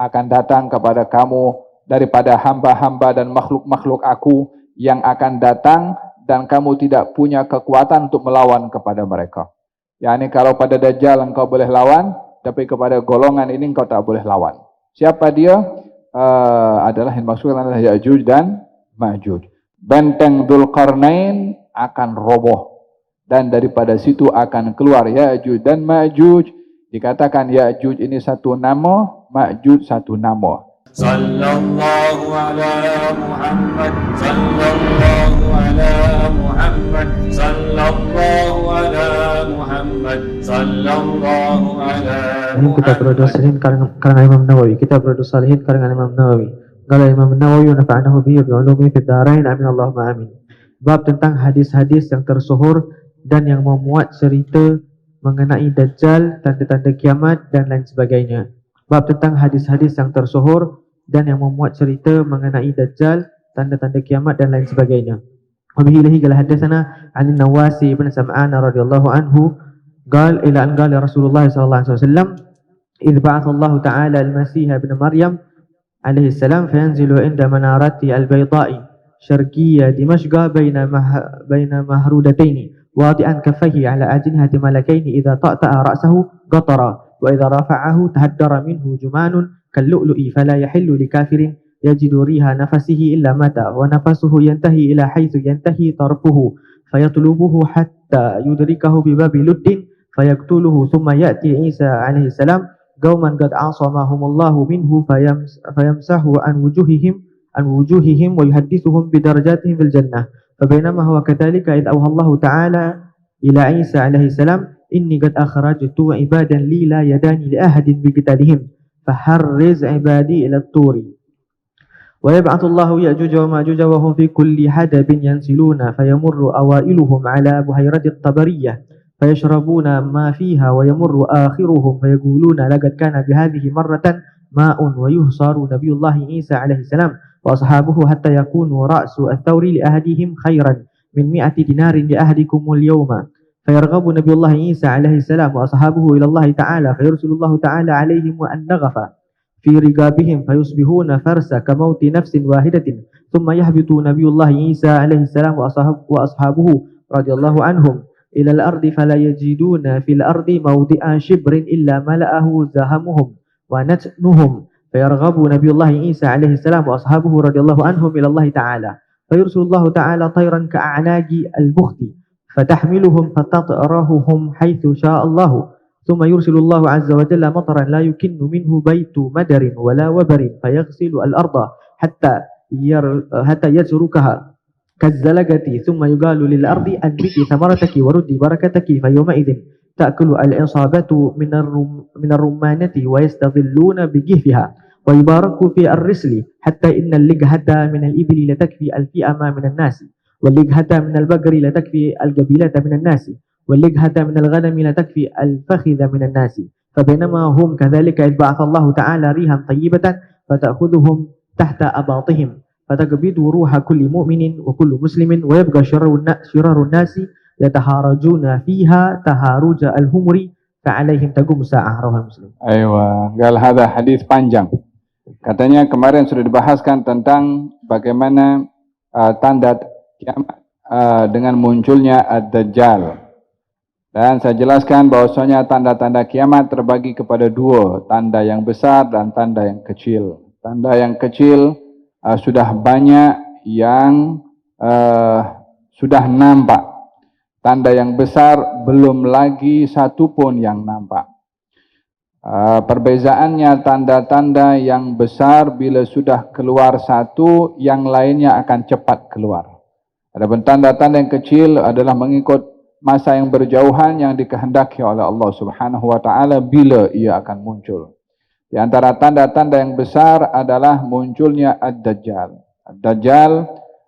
akan datang kepada kamu daripada hamba-hamba dan makhluk-makhluk aku yang akan datang, dan kamu tidak punya kekuatan untuk melawan kepada mereka. Yani kalau pada Dajjal engkau boleh lawan, tapi kepada golongan ini engkau tak boleh lawan. Siapa dia? Adalah yang maksudkan adalah Ya'juj dan Ma'juj. Benteng Dzulqarnain akan roboh, dan daripada situ akan keluar Ya'juj dan Ma'juj. Dikatakan Ya'juj ini satu nama, Ma'juj satu nama. Sallallahu ala Muhammad, sallallahu ala Muhammad, sallallahu ala Muhammad, sallallahu ala Muhammad. Kita berdoa salihin karangan Imam Nawawi. Kita berdoa salihin karangan Imam Nawawi. Qala Imam Nawawi nafa'anahu bihi bi ulumi fid dharain. Amin Allahumma amin. Bab tentang hadis-hadis yang tersohor dan yang memuat cerita mengenai Dajjal, tanda-tanda kiamat dan lain sebagainya. Bab tentang hadis-hadis yang tersohor dan yang memuat cerita mengenai Dajjal, tanda-tanda kiamat dan lain sebagainya. Wa bihi ilahi qala hadatsana 'an Nawasi bin Sam'an radhiyallahu anhu qala ila an qala Rasulullah sallallahu alaihi wasallam idh ba'atha Allah ta'ala al-Masih ibn Maryam alaihi salam fayanzilu inda manarati al-bayda'i syarqiyya Dimashq baina mahrudataini wadi'an kaffayhi ala ajnihati malakaini idza ta'ta'a ra'sahu qatara wa idza rafa'ahu tahaddara minhu jumanun kallu'lu'i fala yahillu likafirin yajidu riha nafasihi illa mata wa nafasuhu yantahi ila haythu yantahi tarfuhu fayatlubuhu hatta yudrikahu bi babi luddin fayaktuluhu thumma ya'ti Isa alaihi salam qauman qad asamahumullahu minhu fayamsahu an wujuhihim wa yuhaddithuhum bi darajatihim fil jannah. Fabainama huwa kadzalika idh awha Allah ta'ala ila Isa alaihi salam inni qad akhrajtu ibadan li la yadani li ahadin bi qitalihim faharriz ibadi ila at-turi wa yab'athu Allahu Ya'juj wa Ma'juj wa hum fi kulli hadabin yansiluna fayamurru awailuhum ala buhayrati at-Tabariyah fayashrabuna ma fiha wa yamurru akhiruhum fayaquluna laqad kana bihadhihi marratan ma'un wa yuhsaru nabiyullah Isa alaihi salam wa ashabuhu hatta yakunu ra'su ath-thawri li ahadihim khairan min 100 dinarin li ahadikumul yawma fayarghabu nabiyullah Isa alaihi salam wa ashabuhu ila Allah ta'ala fayursilullahu ta'ala alaihim wa an-naghafa fi rigabihim fayusbihuna farsa kamauti nafsin wahidatin thumma yahbitu nabiyullah Isa alaihi salam wa ashabuhu radhiyallahu anhum ila al-ardi fala yajiduna fil ardi mawdi'a shibrin illa mala'ahu zahamuhum wa natnuhum fayarghabu nabiyullah Isa alaihi salam wa ashabuhu radhiyallahu anhum ila Allah ta'ala fayursilullahu ta'ala tayran ka'anagi al-bukhti fatahmiluhum fatatrahuhum haythu sha'a Allah thumma yursilullahu azza wa jalla mataran la yukinnu minhu baitu madarin wala wabarin fayaghsilu al-arda hatta yajrukaha kazzalagati thumma yugalu lil ardi adbiti thamarataki wa ruddi barakataki fayawma idhin ta'kulu al-isabatu min ar-rummanati wa yastadhilluna bigihfiha wa yubaraku fi ar-risli hatta inna al-lighata min al-ibli la takfi al-fi'ama min an-nasi wal lighata min al-bagri la takfi al-gabilata min an-nasi wal lighata min al-ghanami la takfi al-fakhidha min an-nasi fabainama hum kadhalika idh ba'atha Allah ta'ala rihan tayyibatan fata'khudhuhum tahta abatihim fataqbidu ruha kulli mu'minin wa kullu muslimin wa yabqa syirarun nasi yataharajuna fiha taharuja al-humri fa'alaihim taqum sa'ah rawahu Muslim. Aywa, gal hadha hadis panjang. Katanya kemarin sudah dibahaskan tentang bagaimana tanda kiamat dengan munculnya Ad-Dajjal. Dan saya jelaskan bahwasanya tanda-tanda kiamat terbagi kepada dua, tanda yang besar dan tanda yang kecil. Tanda yang kecil sudah banyak yang sudah nampak. Tanda yang besar belum lagi satu pun yang nampak. Perbezaannya tanda-tanda yang besar bila sudah keluar satu, yang lainnya akan cepat keluar. Adapun tanda-tanda yang kecil adalah mengikut masa yang berjauhan yang dikehendaki oleh Allah Subhanahu wa taala bila ia akan muncul. Di antara tanda-tanda yang besar adalah munculnya Ad-Dajjal. Ad-Dajjal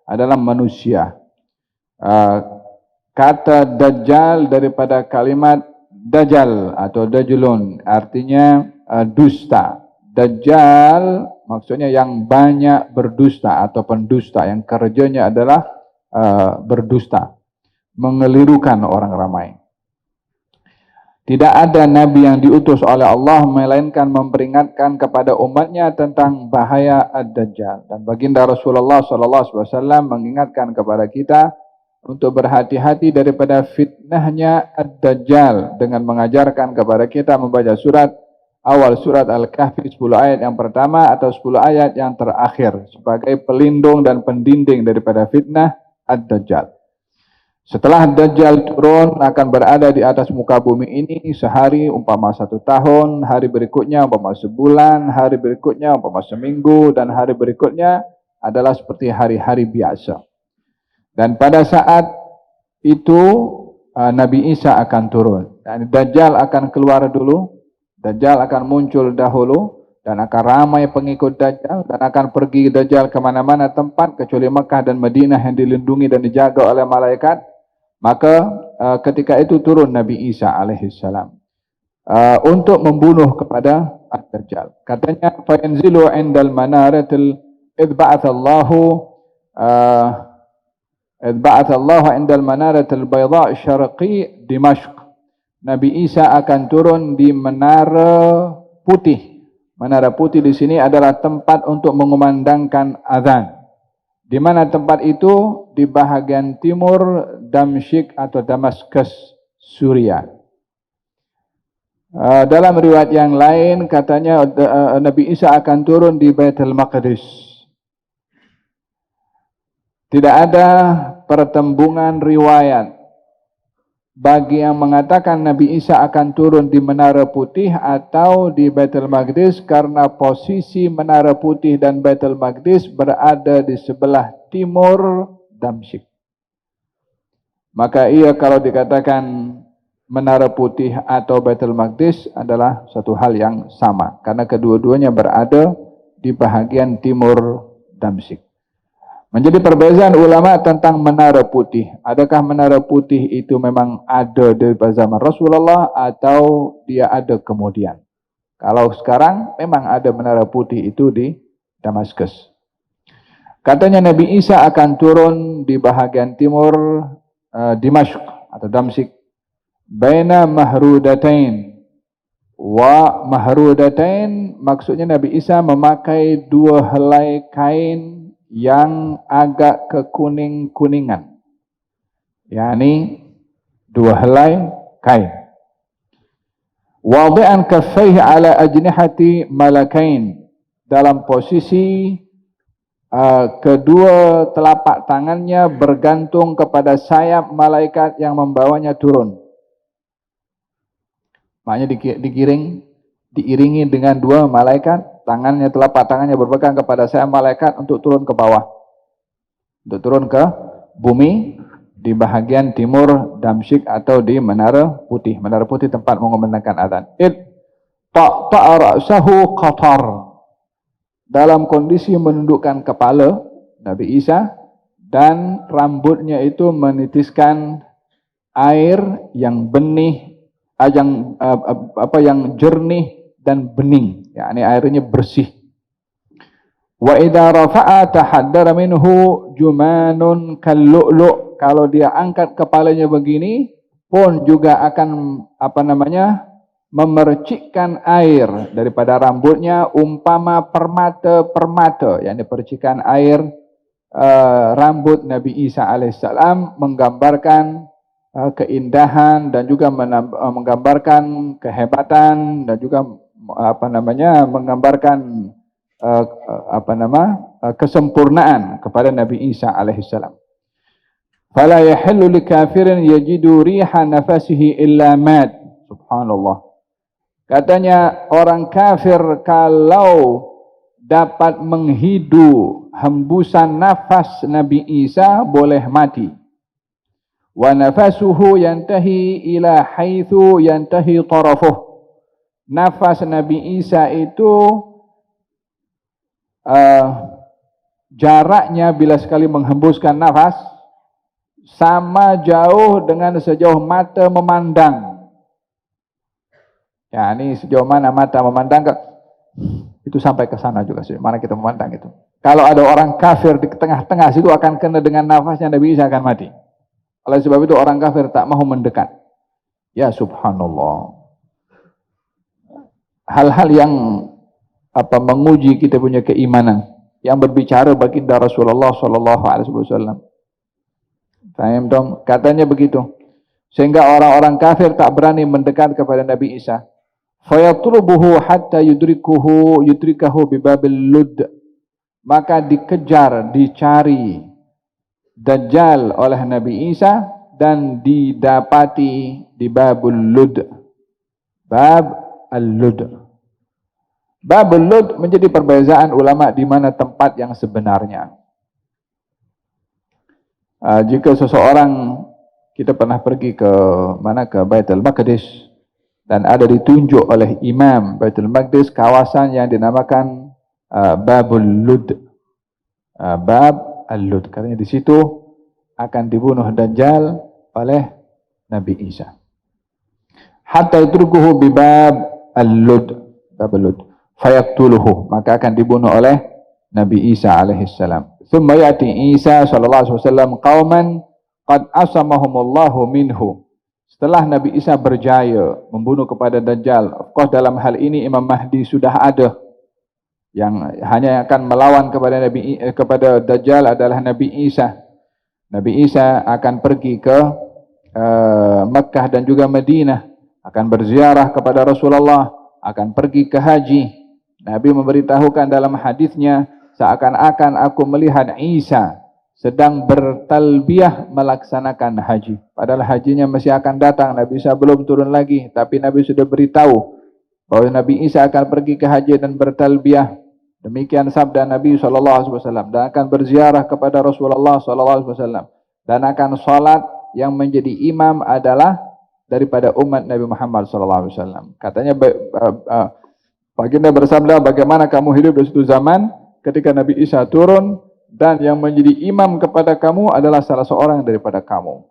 adalah manusia. Kata Dajjal daripada kalimat Dajjal atau Dajjulun, artinya dusta. Dajjal maksudnya yang banyak berdusta atau pendusta, yang kerjanya adalah berdusta, mengelirukan orang ramai. Tidak ada nabi yang diutus oleh Allah melainkan memperingatkan kepada umatnya tentang bahaya Ad-Dajjal. Dan baginda Rasulullah SAW mengingatkan kepada kita untuk berhati-hati daripada fitnahnya Ad-Dajjal dengan mengajarkan kepada kita membaca awal surat Al-Kahfi 10 ayat yang pertama atau 10 ayat yang terakhir sebagai pelindung dan pendinding daripada fitnah Ad-Dajjal. Setelah Dajjal turun akan berada di atas muka bumi ini sehari umpama 1 tahun, hari berikutnya umpama sebulan, hari berikutnya umpama seminggu, dan hari berikutnya adalah seperti hari-hari biasa. Dan pada saat itu Nabi Isa akan turun. Dan Dajjal akan keluar dulu, Dajjal akan muncul dahulu, dan akan ramai pengikut Dajjal, dan akan pergi Dajjal kemana-mana tempat kecuali Mekah dan Madinah yang dilindungi dan dijaga oleh malaikat. Maka ketika itu turun Nabi Isa alaihissalam untuk membunuh kepada Ad-Dajjal. Katanya fayanzilu indal manaratil idba'athallahu indal manaratil bayda' syarqi Dimashq. Nabi Isa akan turun di menara putih. Menara putih di sini adalah tempat untuk mengumandangkan azan. Di mana tempat itu? Di bahagian timur Damsyik atau Damaskus, Suria. Dalam riwayat yang lain katanya Nabi Isa akan turun di Baitul Maqdis. Tidak ada pertembungan riwayat bagi yang mengatakan Nabi Isa akan turun di Menara Putih atau di Baitul Maqdis, karena posisi Menara Putih dan Baitul Maqdis berada di sebelah timur Damsyik. Maka ia kalau dikatakan Menara Putih atau Baitul Maqdis adalah satu hal yang sama, karena kedua-duanya berada di bahagian timur Damsyik. Menjadi perbezaan ulama tentang Menara Putih. Adakah Menara Putih itu memang ada di zaman Rasulullah atau dia ada kemudian? Kalau sekarang memang ada Menara Putih itu di Damaskus. Katanya Nabi Isa akan turun di bahagian timur Dimashq atau Damsyik. Baina mahrudatain. Wa mahrudatain maksudnya Nabi Isa memakai 2 helai kain yang agak kekuning-kuningan. yakni 2 helai kain. Wadi'an kaffaihi ala ajnihati malakain, dalam posisi kedua telapak tangannya bergantung kepada sayap malaikat yang membawanya turun. Maknanya diiringi dengan 2 malaikat, telapak tangannya berpegang kepada sayap malaikat untuk turun ke bawah, untuk turun ke bumi di bahagian timur Damsyik atau di Menara Putih. Menara Putih tempat mengumandangkan azan. Ta'a ra'sahu qatar, dalam kondisi menundukkan kepala Nabi Isa, dan rambutnya itu menitiskan air yang benih, yang jernih dan bening, yakni airnya bersih. Wa idza rafa'a tahaddara minhu jumanun kallu'lu', kalau dia angkat kepalanya begini pun juga akan memercikkan air daripada rambutnya umpama permata-permata, yakni percikan air rambut Nabi Isa alaihissalam menggambarkan keindahan dan juga menggambarkan kehebatan dan juga menggambarkan kesempurnaan kepada Nabi Isa alaihissalam. Fala yahillu likafirin yajidu riha nafasihi illa mat. Subhanallah. Katanya orang kafir kalau dapat menghidu hembusan nafas Nabi Isa boleh mati. Wa nafasuhu yantahi ila haitsu yantahi tarafuh. Nafas Nabi Isa itu jaraknya bila sekali menghembuskan nafas sama jauh dengan sejauh mata memandang. Ya, ini sejauh mana mata memandang itu sampai ke sana juga sih. Mana kita memandang itu. Kalau ada orang kafir di tengah-tengah situ akan kena dengan nafasnya, Nabi Isa akan mati. Oleh sebab itu orang kafir tak mahu mendekat. Ya subhanallah. Hal-hal yang menguji kita punya keimanan, yang berbicara baginda Rasulullah sallallahu alaihi wasallam. Faham dong? Katanya begitu. Sehingga orang-orang kafir tak berani mendekat kepada Nabi Isa. Fayatlubuhu hatta yudrikahu bibabil lud. Maka dikejar, dicari Dajjal oleh Nabi Isa dan didapati di Babul Lud. Bab al-Lud. Babul Lud menjadi perbezaan ulama di mana tempat yang sebenarnya. Jika seseorang, kita pernah pergi ke mana, ke Baitul Maqdis, dan ada ditunjuk oleh imam Baitul Maqdis kawasan yang dinamakan Babul Lud. Bab al-Lud, katanya di situ akan dibunuh Dajjal oleh Nabi Isa. Hatta yudrikuhu bi bab al-Lud, Bab al-Lud, fayaqtuluhu, maka akan dibunuh oleh Nabi Isa alaihi salam. Thumma ya'ti Isa sallallahu alaihi wasallam qauman qad asamahumullahu minhu. Setelah Nabi Isa berjaya membunuh kepada Dajjal, of course dalam hal ini Imam Mahdi sudah ada. Yang hanya akan melawan kepada Dajjal adalah Nabi Isa. Nabi Isa akan pergi ke Mekah dan juga Madinah, akan berziarah kepada Rasulullah, akan pergi ke haji. Nabi memberitahukan dalam hadisnya, seakan-akan aku melihat Isa sedang bertalbiyah melaksanakan haji. Padahal hajinya masih akan datang, Nabi Isa belum turun lagi, tapi Nabi sudah beritahu bahwa Nabi Isa akan pergi ke haji dan bertalbiyah. Demikian sabda Nabi SAW, dan akan berziarah kepada Rasulullah SAW, dan akan salat yang menjadi imam adalah daripada umat Nabi Muhammad SAW. Katanya baginda bersabda, bagaimana kamu hidup di suatu zaman ketika Nabi Isa turun dan yang menjadi imam kepada kamu adalah salah seorang daripada kamu.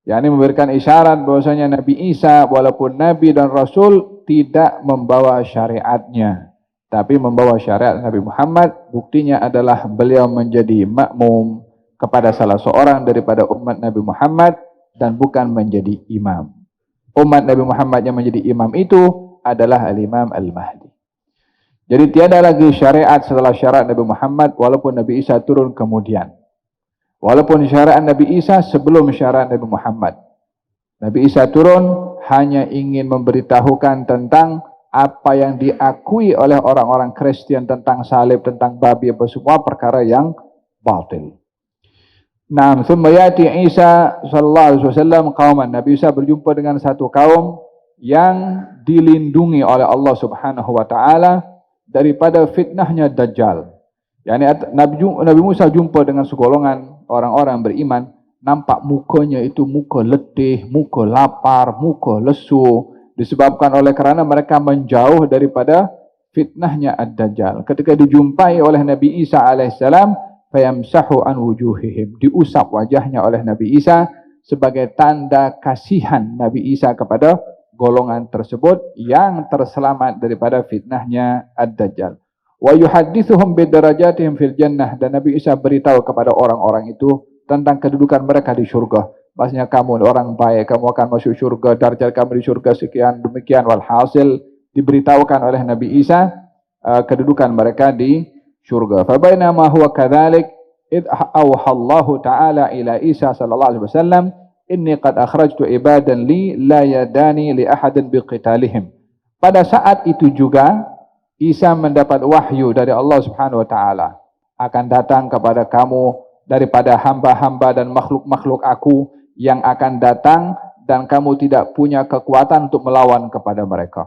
Yang ini memberikan isyarat bahwasanya Nabi Isa walaupun Nabi dan Rasul tidak membawa syariatnya, tapi membawa syariat Nabi Muhammad. Buktinya adalah beliau menjadi makmum kepada salah seorang daripada umat Nabi Muhammad dan bukan menjadi imam. Umat Nabi Muhammad yang menjadi imam itu adalah Al-Imam Al-Mahdi. Jadi tiada lagi syariat setelah syariat Nabi Muhammad walaupun Nabi Isa turun kemudian. Walaupun syariat Nabi Isa sebelum syariat Nabi Muhammad. Nabi Isa turun hanya ingin memberitahukan tentang apa yang diakui oleh orang-orang Kristen tentang salib, tentang babi, apa semua perkara yang batil. Naam, thumma yati Isa sallallahu alaihi wasallam qauman. Nabi Isa berjumpa dengan satu kaum yang dilindungi oleh Allah Subhanahu wa taala daripada fitnahnya Dajjal. Yani Nabi Musa jumpa dengan segolongan orang-orang beriman, nampak mukanya itu muka letih, muka lapar, muka lesu, disebabkan oleh kerana mereka menjauh daripada fitnahnya Ad-Dajjal. Ketika dijumpai oleh Nabi Isa alaihissalam, fayamsahu an wujuhihim, diusap wajahnya oleh Nabi Isa sebagai tanda kasihan Nabi Isa kepada golongan tersebut yang terselamat daripada fitnahnya Ad-Dajjal. Wa yuhaddithuhum bidarajatihim fil jannah, dan Nabi Isa beritahu kepada orang-orang itu tentang kedudukan mereka di syurga. Maksudnya kamu orang baik, kamu akan masuk syurga, darjat kamu di syurga sekian demikian. Walhasil diberitahukan oleh Nabi Isa kedudukan mereka di syurga. Fa bainama huwa kadzalik id auhallahu ta'ala ila Isa sallallahu alaihi wasallam, inni qad akhrajtu ibadan li la yadani li ahadin biqitalihim. Pada saat itu juga Isa mendapat wahyu dari Allah Subhanahu wa taala, akan datang kepada kamu daripada hamba-hamba dan makhluk-makhluk aku yang akan datang dan kamu tidak punya kekuatan untuk melawan kepada mereka.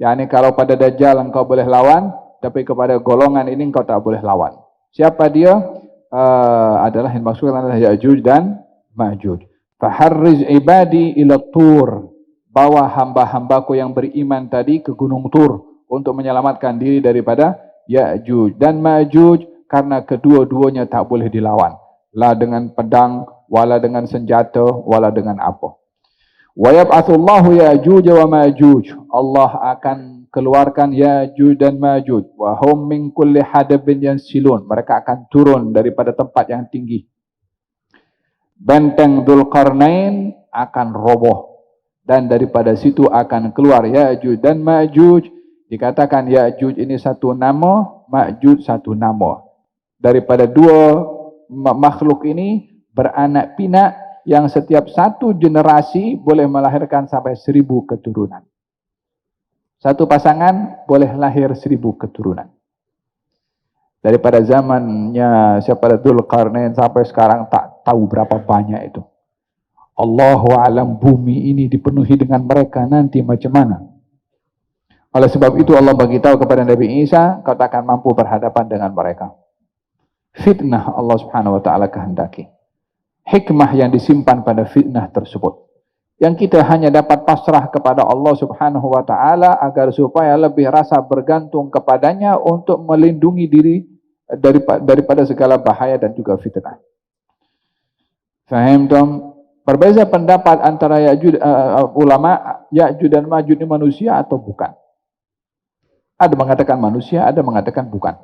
Yani kalau pada Dajjal engkau boleh lawan, tapi kepada golongan ini engkau tak boleh lawan. Siapa dia? Adalah yang maksudkan adalah Ya'juj dan Ma'juj. Faharriz ibadi ila Tur, bawa hamba-hambaku yang beriman tadi ke Gunung Tur untuk menyelamatkan diri daripada Ya'juj dan Ma'juj, karena kedua-duanya tak boleh dilawan, la dengan pedang, wala dengan senjata, wala dengan apa. Wa yab'atsullahu Ya'juj wa Ma'juj, Allah akan keluarkan Ya'juj dan Ma'juj. Wa hum min kulli hadabin yansilun, mereka akan turun daripada tempat yang tinggi. Benteng Dzulqarnain akan roboh, dan daripada situ akan keluar Ya'juj dan Ma'juj. Dikatakan Ya'juj ini satu nama, Ma'juj satu nama. Daripada dua makhluk ini beranak pinak yang setiap satu generasi boleh melahirkan sampai 1000 keturunan. Satu pasangan boleh lahir 1000 keturunan. Daripada zamannya siapa Dzulqarnain sampai sekarang tak tahu berapa banyak itu. Allahu a'lam bumi ini dipenuhi dengan mereka nanti macam mana. Oleh sebab itu Allah bagi tahu kepada Nabi Isa, kau tak akan mampu berhadapan dengan mereka. Fitnah Allah Subhanahu wa taala kehendaki. Hikmah yang disimpan pada fitnah tersebut. Yang kita hanya dapat pasrah kepada Allah Subhanahu wa taala agar supaya lebih rasa bergantung kepadanya untuk melindungi diri daripada segala bahaya dan juga fitnah. Faham tak? Berbeza pendapat antara ulama Ya'juj dan Ma'juj ini manusia atau bukan. Ada mengatakan manusia, ada mengatakan bukan.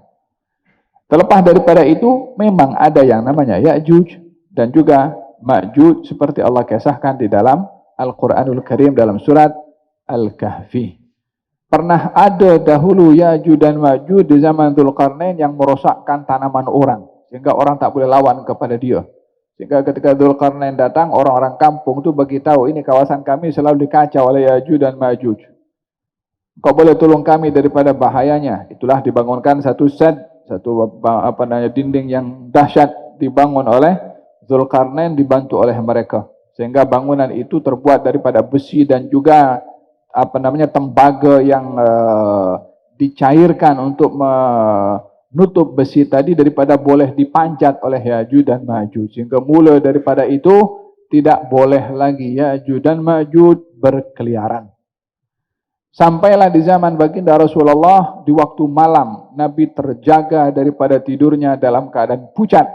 Terlepas daripada itu, memang ada yang namanya Ya'juj dan juga Ma'juj seperti Allah kisahkan di dalam Al-Quranul Karim dalam surat Al-Kahfi. Pernah ada dahulu Ya'juj dan Ma'juj di zaman Dzulqarnain yang merosakkan tanaman orang, sehingga orang tak boleh lawan kepada dia. Sehingga ketika Dzulqarnain datang, orang-orang kampung tu bagi tahu ini kawasan kami selalu dikacau oleh Ya'juj dan Ma'juj. Kau boleh tolong kami daripada bahayanya. Itulah dibangunkan satu dinding yang dahsyat dibangun oleh Dzulqarnain dibantu oleh mereka. Sehingga bangunan itu terbuat daripada besi dan juga tembaga yang dicairkan untuk menutup besi tadi daripada boleh dipanjat oleh Ya'juj dan Ma'juj. Sehingga mula daripada itu tidak boleh lagi Ya'juj dan Ma'juj berkeliaran. Sampailah di zaman baginda Rasulullah di waktu malam Nabi terjaga daripada tidurnya dalam keadaan pucat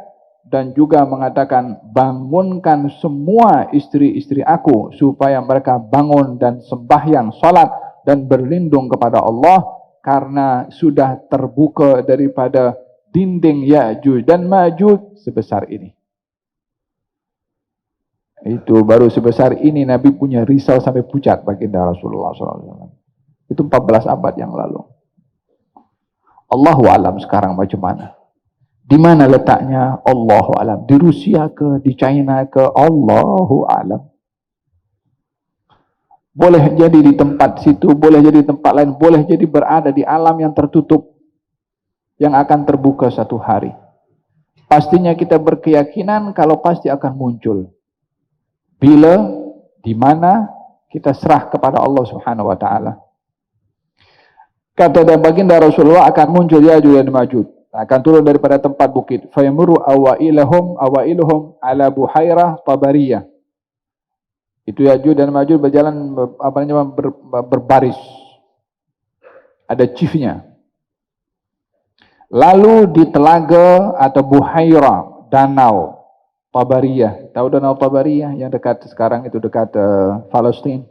dan juga mengatakan, bangunkan semua istri-istri aku supaya mereka bangun dan sembahyang salat dan berlindung kepada Allah karena sudah terbuka daripada dinding Ya'juj dan Ma'juj sebesar ini. Itu baru sebesar ini Nabi punya risau sampai pucat baginda Rasulullah SAW. Itu 14 abad yang lalu. Allahu alam sekarang macam mana? Di mana letaknya? Allahu alam. Di Rusia ke? Di China ke? Allahu alam. Boleh jadi di tempat situ, boleh jadi di tempat lain, boleh jadi berada di alam yang tertutup yang akan terbuka satu hari. Pastinya kita berkeyakinan kalau pasti akan muncul. Bila, di mana, kita serah kepada Allah Subhanahu wa taala. Kata dan baginda Rasulullah akan muncul Ya'juj dan Ma'juj. Akan turun daripada tempat bukit. Fayamuru awailuhum ala buhairah tabariyah. Itu Ya'juj dan Ma'juj berjalan berbaris. Ada chiefnya. Lalu di telaga atau buhairah, danau Tabariyah. Tahu danau Tabariyah yang dekat sekarang itu dekat Palestin.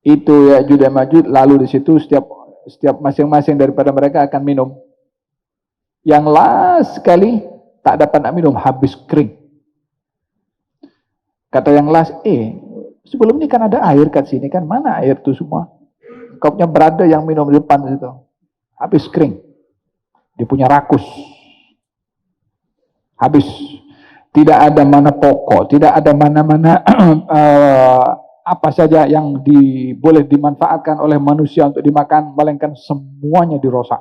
Itu Ya'juj dan Ma'juj, lalu di situ setiap masing-masing daripada mereka akan minum. Yang last sekali tak dapat nak minum, habis kering. Kata yang last, sebelum ni kan ada air kat sini kan, mana air tu semua? Kau punya brother yang minum di depan situ, habis kering. Dia punya rakus. Habis. Tidak ada mana pokok, tidak ada mana-mana apa saja yang boleh dimanfaatkan oleh manusia untuk dimakan, melainkan semuanya dirosak.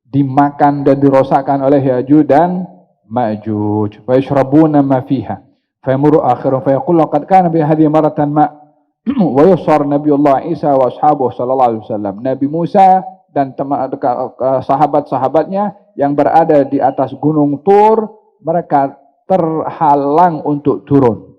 Dimakan dan dirosakkan oleh Ya'juj dan Ma'juj. Fa yashrabuna ma fiha. Fa yamuru akhirun fa yaqulu qad kana bi hadhihi maratan ma wa yusar Nabiullah Isa wa ashabuhu sallallahu alaihi wasallam. Nabi Musa dan sahabat-sahabatnya yang berada di atas gunung Tur, mereka terhalang untuk turun.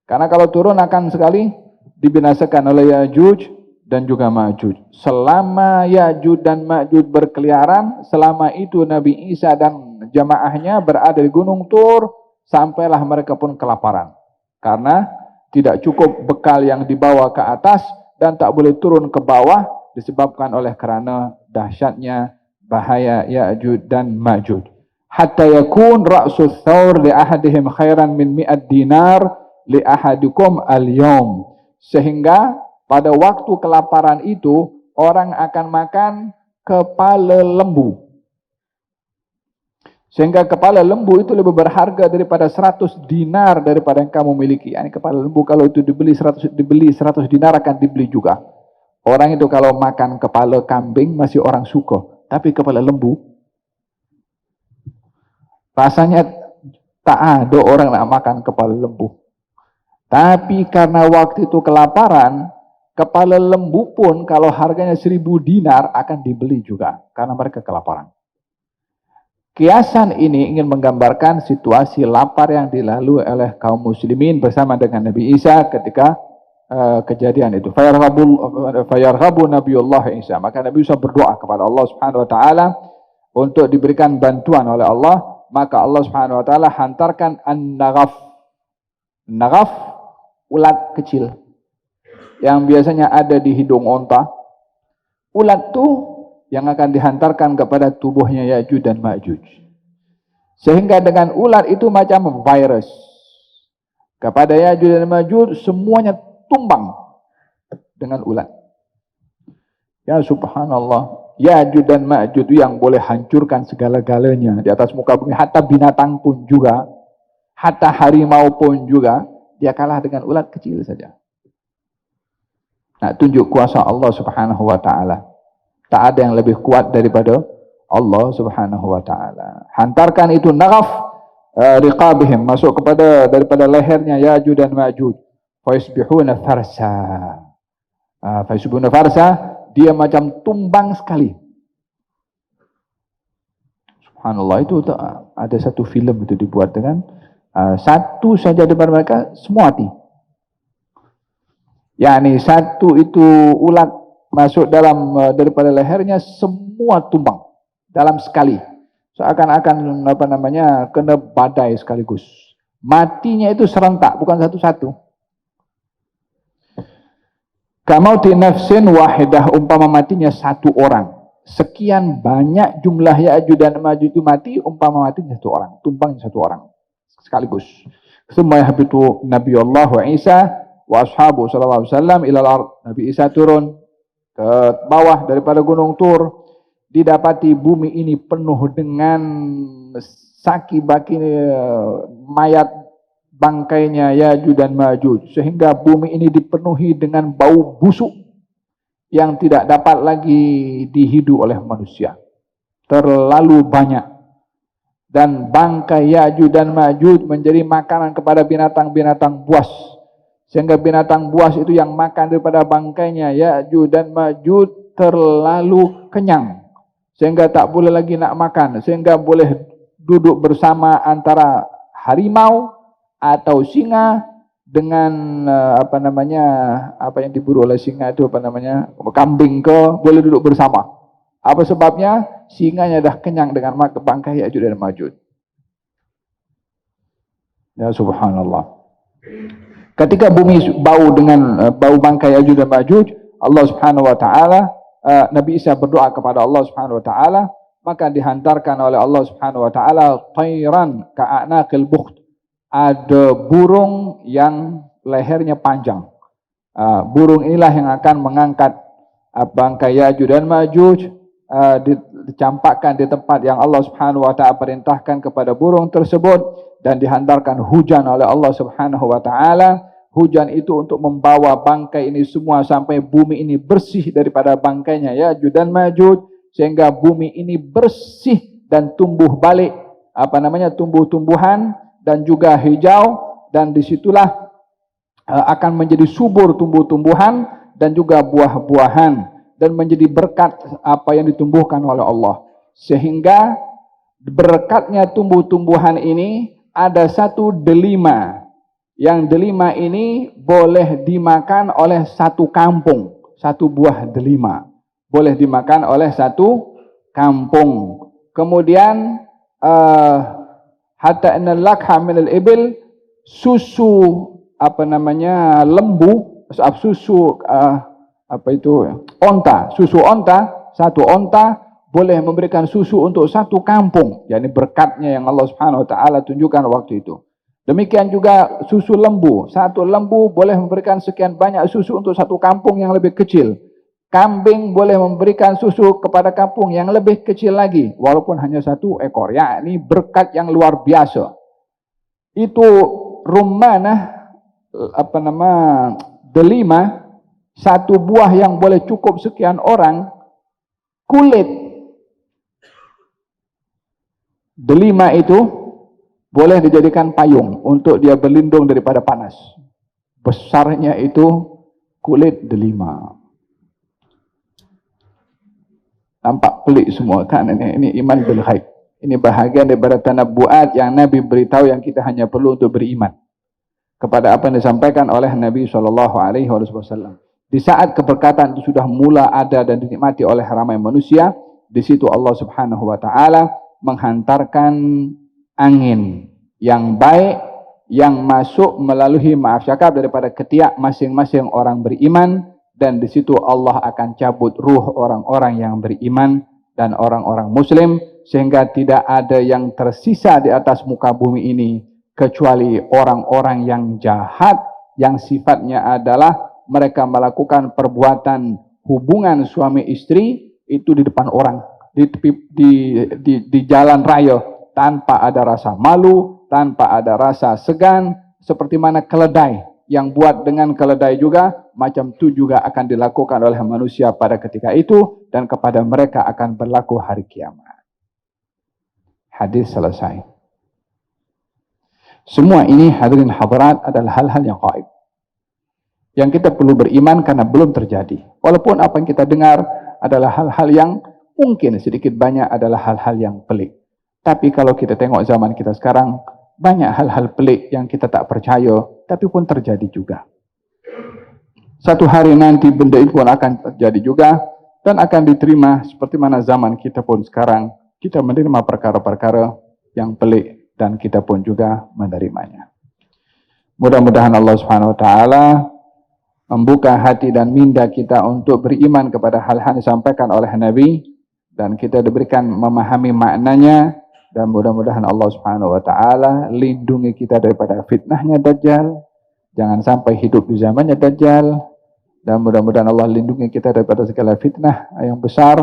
Karena kalau turun akan sekali dibinasakan oleh Ya'juj dan juga Ma'juj. Selama Ya'juj dan Ma'juj berkeliaran, selama itu Nabi Isa dan jamaahnya berada di gunung Tur, sampailah mereka pun kelaparan. Karena tidak cukup bekal yang dibawa ke atas dan tak boleh turun ke bawah disebabkan oleh kerana dahsyatnya bahaya Ya'juj dan Ma'juj. Hatta yakun ra'su thawr li ahadihim khairan min 100 dinar, li ahadikum al-yawm. Sehingga pada waktu kelaparan itu orang akan makan kepala lembu. Sehingga kepala lembu itu lebih berharga daripada 100 dinar daripada yang kamu miliki. Ini kepala lembu kalau itu dibeli 100 dinar akan dibeli juga. Orang itu kalau makan kepala kambing masih orang suka. Tapi kepala lembu, rasanya tak ada orang nak makan kepala lembu. Tapi karena waktu itu kelaparan, kepala lembu pun kalau harganya 1000 dinar akan dibeli juga. Karena mereka kelaparan. Kiasan ini ingin menggambarkan situasi lapar yang dilalui oleh kaum muslimin bersama dengan Nabi Isa ketika kejadian itu. Fayarghabu Nabiullah Isa. Maka Nabi Isa berdoa kepada Allah Subhanahu wa taala untuk diberikan bantuan oleh Allah, maka Allah Subhanahu wa taala hantarkan an-naghaf. Naghaf, ulat kecil yang biasanya ada di hidung onta. Ulat tu yang akan dihantarkan kepada tubuhnya Ya'juj dan Ma'juj. Sehingga dengan ulat itu macam virus. Kepada Ya'juj dan Ma'juj semuanya tumbang dengan ulat. Ya subhanallah. Ya'juj dan Ma'juj yang boleh hancurkan segala-galanya di atas muka bumi. Hatta binatang pun juga. Hatta harimau pun juga. Dia kalah dengan ulat kecil saja. Nak tunjuk kuasa Allah Subhanahu wa ta'ala. Tak ada yang lebih kuat daripada Allah Subhanahu wa ta'ala. Hantarkan itu naghaf riqabihim, masuk kepada daripada lehernya Ya'juj dan Ma'juj. Faisbihuna farsa. Faisbihuna farsa, dia macam tumbang sekali. Subhanallah, itu ada satu filem itu dibuat dengan satu saja daripada mereka semua mati. Yani satu itu ulat masuk dalam daripada lehernya semua tumbang dalam sekali. Seakan-akan kena badai sekaligus. Matinya itu serentak, bukan satu-satu. Kamauti nafsin wahidah, umpama matinya satu orang. Sekian banyak jumlah Ya'juj dan Ma'juj itu mati, umpama matinya satu orang, tumbangnya satu orang sekaligus. Summa yahbitu Nabiullah wa Isa wa ashabu sallallahu alaihi wasallam ila al-ard. Nabi Isa turun ke bawah daripada gunung Tur, didapati bumi ini penuh dengan saki-baki mayat bangkainya Ya'juj dan Ma'juj, sehingga bumi ini dipenuhi dengan bau busuk yang tidak dapat lagi dihidup oleh manusia. Terlalu banyak. Dan bangkai Ya'juj dan Ma'juj menjadi makanan kepada binatang-binatang buas. Sehingga binatang buas itu yang makan daripada bangkainya Ya'juj dan Ma'juj terlalu kenyang. Sehingga tak boleh lagi nak makan. Sehingga boleh duduk bersama antara harimau atau singa dengan apa yang diburu oleh singa itu kambing ke, boleh duduk bersama. Apa sebabnya? Singanya dah kenyang dengan bangkai Ya'juj dan Ma'juj. Ya subhanallah. Ketika bumi bau dengan bau bangkai Ya'juj dan Ma'juj, Allah Subhanahu wa taala, Nabi Isa berdoa kepada Allah Subhanahu wa taala, maka dihantarkan oleh Allah Subhanahu wa taala tayran ka'anaqil bukht. Ada burung yang lehernya panjang. Burung inilah yang akan mengangkat bangkai Ya'juj dan Ma'juj, dicampakkan di tempat yang Allah Subhanahu wa taala perintahkan kepada burung tersebut, dan dihantarkan hujan oleh Allah Subhanahu wa taala. Hujan itu untuk membawa bangkai ini semua sampai bumi ini bersih daripada bangkainya Ya'juj dan Ma'juj, sehingga bumi ini bersih dan tumbuh balik tumbuh-tumbuhan dan juga hijau, dan disitulah akan menjadi subur tumbuh-tumbuhan dan juga buah-buahan, dan menjadi berkat apa yang ditumbuhkan oleh Allah. Sehingga berkatnya tumbuh-tumbuhan ini ada satu delima. Yang delima ini boleh dimakan oleh satu kampung. Satu buah delima boleh dimakan oleh satu kampung. Kemudian hatta innal lakha min al-ibil, susu lembu, susu onta, susu onta, satu onta boleh memberikan susu untuk satu kampung. Yani berkatnya yang Allah Subhanahu wa taala tunjukkan waktu itu. Demikian juga susu lembu. Satu lembu boleh memberikan sekian banyak susu untuk satu kampung yang lebih kecil. Kambing boleh memberikan susu kepada kampung yang lebih kecil lagi, walaupun hanya satu ekor. Ya, ini berkat yang luar biasa. Itu rummanah, delima, satu buah yang boleh cukup sekian orang. Kulit delima itu boleh dijadikan payung untuk dia berlindung daripada panas. Besarnya itu kulit delima. Nampak pelik semua kan? Ini iman bil ghaib. Ini bahagian daripada tanabbu'at yang Nabi beritahu yang kita hanya perlu untuk beriman kepada apa yang disampaikan oleh Nabi SAW. Di saat keberkatan itu sudah mula ada dan dinikmati oleh ramai manusia, di situ Allah Subhanahu wa taala menghantarkan angin yang baik yang masuk melalui maaf cakap daripada ketiak masing-masing orang beriman, dan di situ Allah akan cabut ruh orang-orang yang beriman dan orang-orang muslim, sehingga tidak ada yang tersisa di atas muka bumi ini kecuali orang-orang yang jahat yang sifatnya adalah mereka melakukan perbuatan hubungan suami istri itu di depan orang, di jalan raya, tanpa ada rasa malu, tanpa ada rasa segan, seperti mana keledai yang buat dengan keledai juga, macam itu juga akan dilakukan oleh manusia pada ketika itu, dan kepada mereka akan berlaku hari kiamat. Hadis selesai. Semua ini hadirin hadirat adalah hal-hal yang gaib, yang kita perlu beriman karena belum terjadi. Walaupun apa yang kita dengar adalah hal-hal yang mungkin sedikit banyak adalah hal-hal yang pelik. Tapi kalau kita tengok zaman kita sekarang, banyak hal-hal pelik yang kita tak percaya, tapi pun terjadi juga. Satu hari nanti benda itu pun akan terjadi juga, dan akan diterima seperti mana zaman kita pun sekarang, kita menerima perkara-perkara yang pelik, dan kita pun juga menerimanya. Mudah-mudahan Allah Subhanahu Wa Taala membuka hati dan minda kita untuk beriman kepada hal-hal yang disampaikan oleh Nabi, dan kita diberikan memahami maknanya, dan mudah-mudahan Allah Subhanahu Wa Taala lindungi kita daripada fitnahnya Dajjal, jangan sampai hidup di zamannya Dajjal, dan mudah-mudahan Allah lindungi kita daripada segala fitnah yang besar,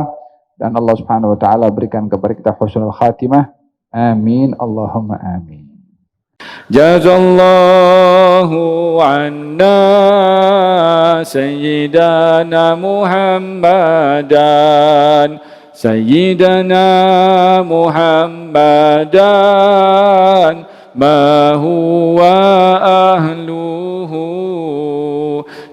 dan Allah Subhanahu Wa Taala berikan kepada kita husnul khatimah. Amin, Allahumma amin. Jazallahu anna Sayyidana Muhammadan Sayyidana Muhammadan ma huwa ahluhu